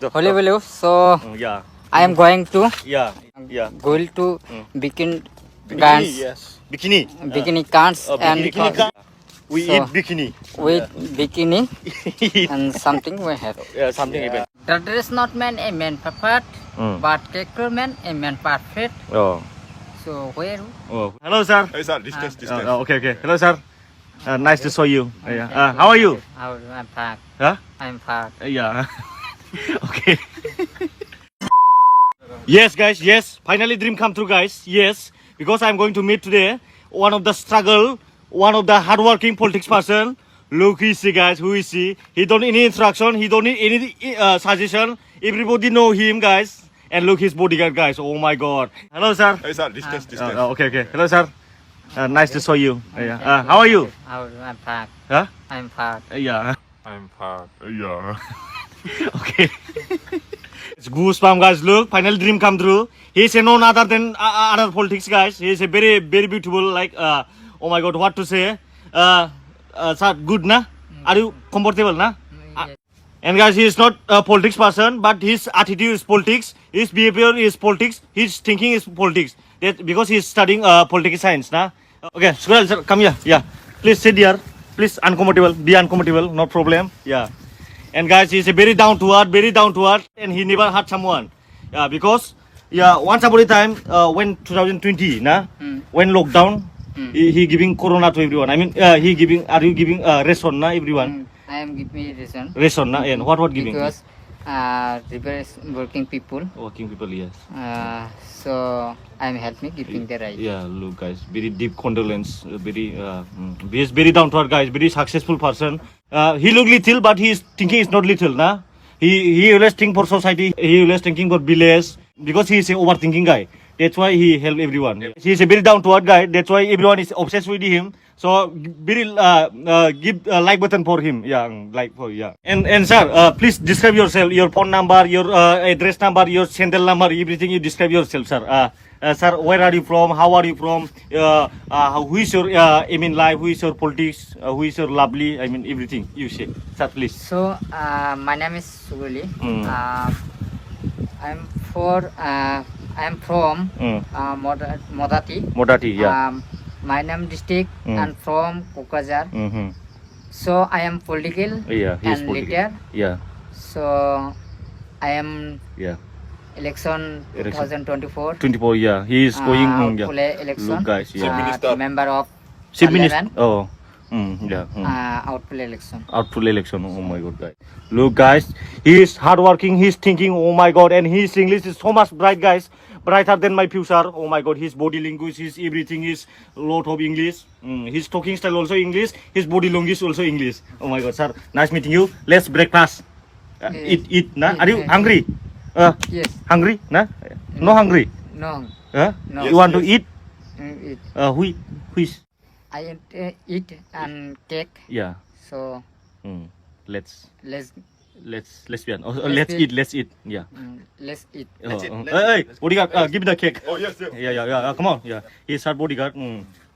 Holy value. So Yeah. I am going to Yeah. Yeah. going to bikini Bikini, dance, yes. Bikini. bikini dance and Bikini. We So- eat bikini. with bikini and something we have. Yeah, something even. The dress not man a man perfect, but character man a man perfect. Oh. So where? Oh. Hello, sir. Hey, sir, distance. Okay. Hello, sir. Nice to see you. How are you? I'm fine. Huh? I'm fine. Yeah. Okay. Yes, guys. Yes. Finally, dream come true, guys. Yes, because I'm going to meet today one of the struggle, one of the hardworking politics person. Look, he see, guys. Who is he? He don't need any instruction. He don't need any suggestion. Everybody know him, guys. And look, his bodyguard, guys. Oh my God. Hello, sir. Hey, sir, distance. Okay. Hello, sir. Nice to see you. How are you? I'm fine. Huh? I'm fine. Yeah. I'm fine. Yeah. Okay. It's goosebumps, guys. Look, finally dream come true. He's a none other than other politics, guys. He's a very, very beautiful. Like, oh my God, what to say? Sir, good, na? Are you comfortable, na? And guys, he is not a politics person, but his attitude is politics. His behavior is politics. His thinking is politics. That because he's studying political science, na? Okay, Squirrel, sir, come here. Yeah, please sit here. Please uncomfortable. Be uncomfortable. No problem. Yeah. And guys, he's a very down to earth, and he never hurt someone. Yeah, because once upon a time, when 2020, when lockdown, he giving corona to everyone. I mean, are you giving ration, na everyone? I am giving reason Ration, na, and what giving? because reverse working people. Working people, yes. So I am helping giving the right. Yeah, look, guys, very deep condolence. He is very down to earth, guys. Very successful person. He look little, but his thinking is not little, na. He always think for society. He always thinking for village because he is a overthinking guy. That's why he help everyone. He is a very down to earth guy. That's why everyone is obsessed with him. So very give a like button for him. Yeah, like for yeah. And sir, please describe yourself. Your phone number, your address number, your sandal number, everything. You describe yourself, sir. Sir, where are you from? How are you from? Who is your aim in life? Who is your politics? Who is your lovely? I mean everything. You say, sir, please. So my name is Suguli. I'm from Modati. Modati, yeah. My name district and from Kokazar. So I am political Yeah, he is and political. leader. Yeah, So I am yeah. election 2024. 24, yeah. He is going. Yeah. Outplay election. Look, guys, yeah. Minister. Member of Chief Minister. Parliament. Oh, yeah. Outplay election. Outful election. Oh my God, guys. Look, guys, he is hardworking. He's thinking. Oh my God, and his English is so much bright, guys. Brighter than my future. Oh my God, his body language, his everything is lot of English. His talking style also English. His body language also English. Oh my God, sir, nice meeting you. Let's breakfast. Eat, na? Are you hungry? Yes. Hungry, na? No hungry. No. No. You want to eat? Eat. Who is? I eat and cake. Yeah. So Let's let's be let's eat. Yeah. Let's eat. Hey, bodyguard, give me the cake. Oh, yes. Yeah. Come on. Yeah. He's our bodyguard.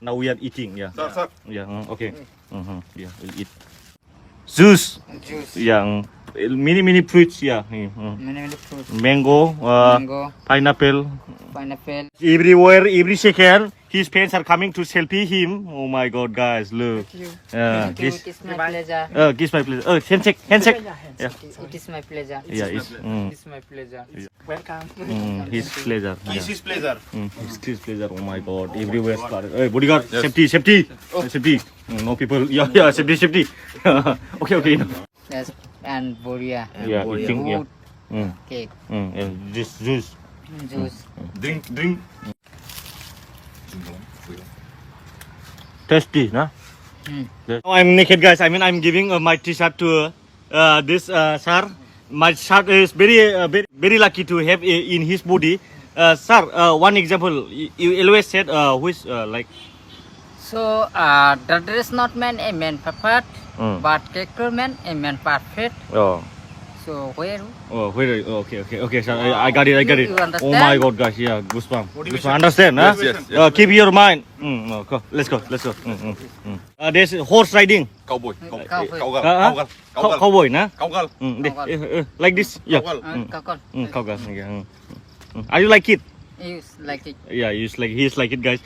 Now we are eating. Yeah. Sir. Yeah. Okay. Yeah. We'll eat. Juice. Juice. Yeah. Many fruits. Yeah. Many fruits. Mango. Mango. Pineapple. Pineapple. Everywhere, every second, his fans are coming to selfie him. Oh my God, guys, look. Thank you. Yeah. Thank you. It is my pleasure. Kiss my pleasure. Handshake. Yeah. It is my pleasure. Yeah. It's. It is my pleasure. Welcome. His pleasure. It's his pleasure. His pleasure. Oh my God. Everywhere. Hey, bodyguard. Safety. Safety. No people. Yeah. Safety. Okay. Yes. And boria. Yeah. Eating. Yeah. Cake. And this juice. Juice. Drink. Tasty, nah? I'm naked, guys. I mean, I'm giving my t-shirt to this sir. My shirt is very lucky to have in his body. Sir, one example. You always said which like. So the dress not man a man perfect, but character man a man perfect. Oh. So where? Oh, wait. Okay, sir. I got it. You Oh understand? my God, guys. Yeah, goosebump. Goosebump. Understand, huh? Yes. Keep your mind. Go. Let's go. There's horse riding. Cowboy. Cowboy. Cowboy, nah? Cowgirl. Like this. Yeah. Kakon. Cowgirl. Yeah. Are you like it? You like it? Yeah, he's like it, guys.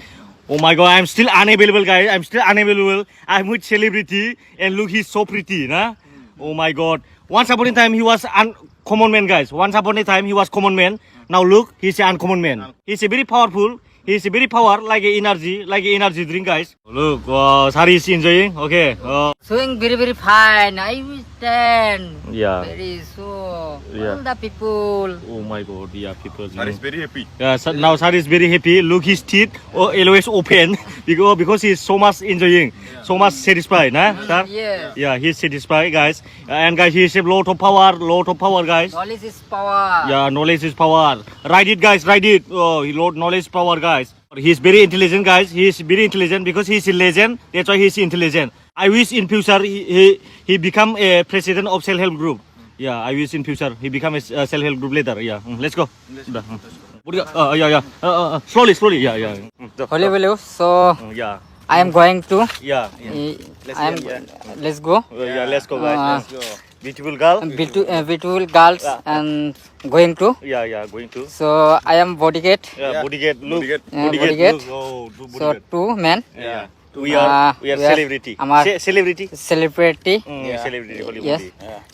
Oh my God, I'm still unavailable, guys. I'm with celebrity, and look, he's so pretty, nah? Oh my God. Once upon a time, he was uncommon man, guys. Common man. Now look, he's an uncommon man. He's a very powerful. He's a very power, like an energy drink, guys. Look, Sari is enjoying. Okay. Showing very very fine. I will stand. Yeah. Very so. Yeah. All the people. Oh my God, yeah, people. Sari is very happy. Yeah, so now Sari is very happy. Look, his teeth always open because he's so much enjoying, so much satisfied, nah, sir? Yes. Yeah, he's satisfied, guys. And guys, he has a lot of power, guys. Knowledge is power. Yeah, knowledge is power. Ride it, guys, ride it. Oh, he load knowledge power, guys. He's very intelligent, guys. He's very intelligent because he's a legend. That's why he's intelligent. I wish in future he become a president of self-help group. Yeah, I wish in future he become a self-help group leader. Yeah, let's go. Yeah. Slowly. Yeah. Holy value. So Yeah. I am going to. Yeah. Let's go. Yeah, let's go, guys. Let's go. Beautiful girl. Beautiful girls and going to. Yeah, going to. So I am bodyguard. Yeah, bodyguard. Look. Bodyguard. Look. Oh, do So bodyguard. two men. Yeah. We are celebrity. Celebrity. Celebrity. Celebrity. Hollywood. Yes.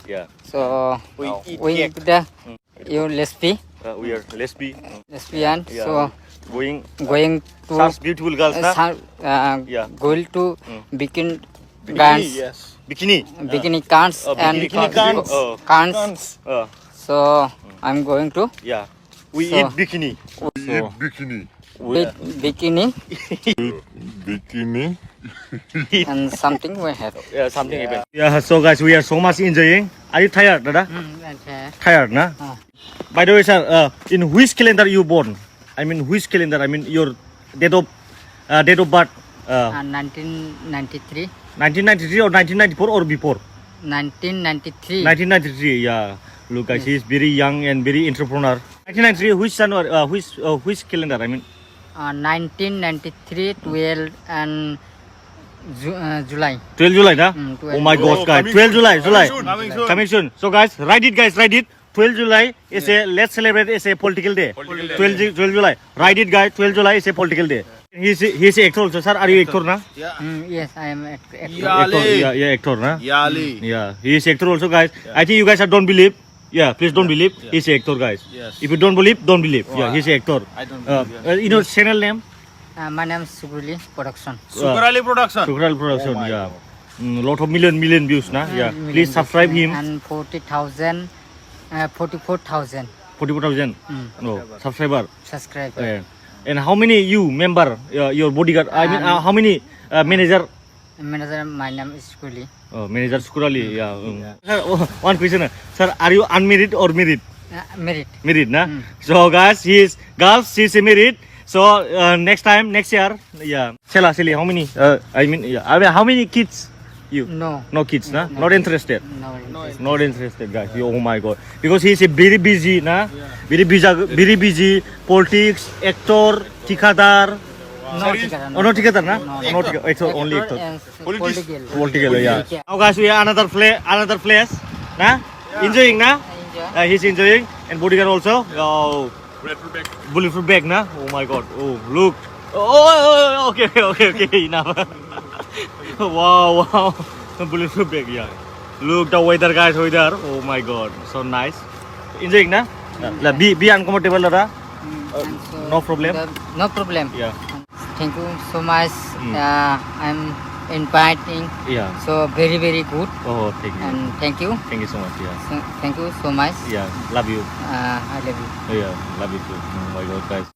Yeah. So we the you We are lesbian. Yeah. So going going to such beautiful girls, na? Yeah. going to bikini dance. Yes. Bikini. Bikini cans and bikini cans. cans. So I'm going to Yeah. We So- eat bikini. Bikini. with bikini Bikini. and something we have. Yeah, something even. Yeah, so guys, we are so much enjoying. Are you tired, Dada? Tired, na? By the way, sir, in which calendar you born? I mean, which calendar? I mean, your date of birth? 1993. 1993 or 1994 or before? 1993. 1993. Yeah. Look, guys, he is very young and very entrepreneur. 1993. Which January? Which calendar? I mean. 1993, 12 and July. 12 July, na? 12. Oh my God, guys. 12 July. Coming soon. So guys, write it, guys. 12 July is let's celebrate as a political day. 12 July. Write it, guys. 12 July is a political day. He's an actor also, sir. Are you actor, na? Yes, I am actor. Yeah, actor, na? Yali. Yeah, he is actor also, guys. I think you guys don't believe. Yeah, please don't believe. He's an actor, guys. Yes. If you don't believe, don't believe. Yeah, he's an actor. I don't believe. You know channel name? My name is Sukurali Production. Sukarali production. Sukural Production. Yeah. Lot of million views, na? Yeah. Please subscribe him. And 44,000 44,000. No, subscriber. subscribers. Yeah. And how many you member your bodyguard? I mean, how many manager? Manager, my name is Sukurali. Manager Sukurali. Yeah. Sir, one question, sir. Are you unmarried or married? Married. Married, na? So guys, she's married. So next year, yeah. Silly, how many? I mean, how many kids? You? No kids, na? No. Not interested. No. Not interested, guys. Oh my God, because he's a very busy, na? Very busy. Politics, actor, tikadar. No, together, Oh, not together, na? No. Not together. Actor, only actor. Political. Political, yeah. Now guys, we are another place, na? Enjoying, na? Enjoy. He's enjoying, and bodyguard also. Oh. Bulletproof bag. Bulletproof bag, na? Oh my God. Oh, look. Oh, okay. Enough. Wow. Bulletproof bag, yeah. Look the weather, guys. Weather. Oh my God, so nice. Enjoying, na? Be uncomfortable, Dada. And so No problem. No problem. Yeah. Thank you so much. I'm inviting. Yeah. So very very good. Oh, thank you. And thank you. Thank you so much. Yeah. Thank you so much. Yeah. Love you. I love you. Yeah. Love you too. Oh my God, guys.